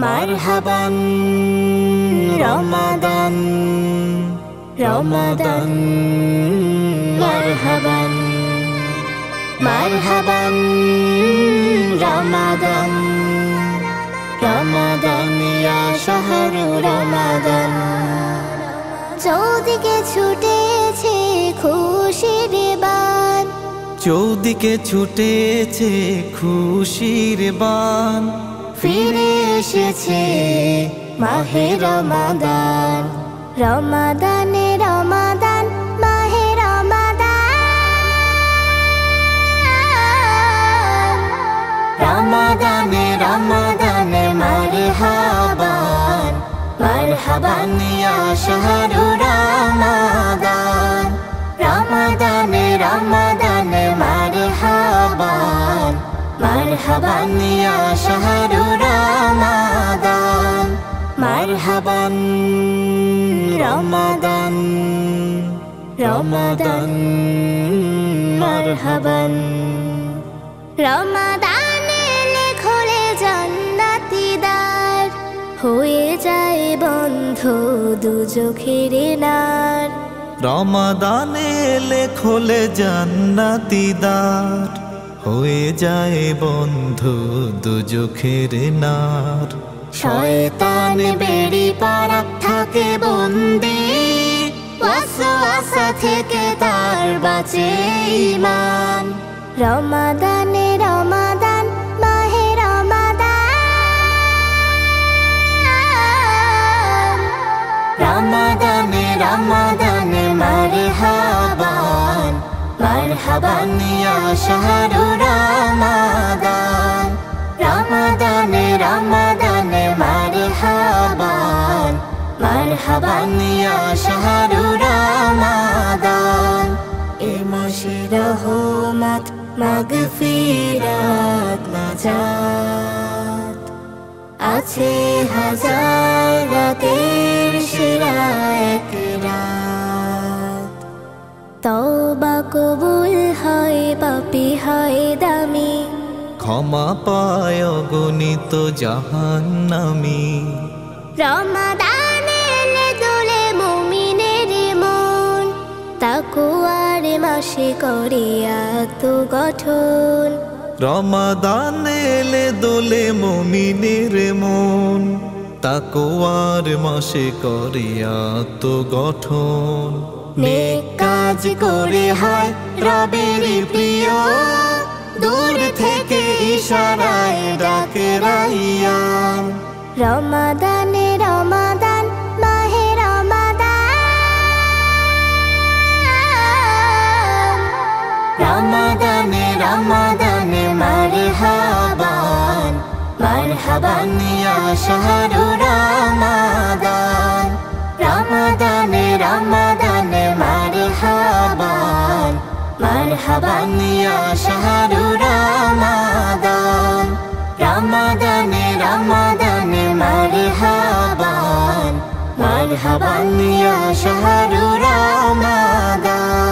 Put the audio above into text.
মারহাবান রমাদান রমাদান মারহাবান মারহাবান রমাদান রমাদান ইয়া শাহরু রমাদান। চৌদিকে ছুটেছে খুশির বান, চৌদিকে ছুটেছে খুশির বান, ফিরে এসেছে মাহে রমাদান। রমাদানে রমাদান মাহে রমাদান, রমাদানে রমাদানে মারহাবান মারহাবান ইয়া শাহরু রমাদান। রমাদানে রমাদানে মারহাবান মারহাবান ইয়া শাহরু রমাদান। মারহাবান রমাদান রমাদান মারহাবান। রমাদান এলে খোলে জান্নাতি দ্বার, হয়ে যায় বন্ধ দুজখের নার। রমাদান এলে খোলে জান্নাতি দ্বার, হয়ে যায় বন্ধু দুজখের নার। শয়তান বেড়ি পারা থাকে বন্দী, ওয়াসওয়াসা থেকে তার বাঁচে ঈমান। রমাদানে রমাদান মাহে রমাদান, রমাদানে রমাদানে মারহাবান মারহাবান ইয়া শাহরু রমাদান। রমাদানে রমাদানে মারহাবান মারহাবান ইয়া শাহরু রমাদান। এ মাসে রহমত মাগফিরাত নাজাত, আছে হাজার রাতের সেরা এক রাত। তওবা কবুল হয় পাপী হয় দামি, ক্ষমা পায় অগণিত জাহান্নামী। রমাদান এলে দোলে মুমিনের মন, তাকওয়ার মাসে করে আত্মগঠন। রমাদান এলে দোলে মুমিনের মন, তাকওয়ার মাসে করে আত্মগঠন। নেক কাজ করে হয় রবের প্রিয়, দূর থেকে ইশারায় ডাকে রাইয়ান। রমাদানে রমাদান মাহে রমাদান, রমাদানে রমাদানে মারহাবান মারহাবান ইয়া শাহরু রমাদান। রমাদানে রমাদানে মারহাবান মারহাবান ইয়া শাহরু রমাদান। রমাদানে রমাদানে মারহাবান মারহাবান ইয়া শাহরু রমাদান।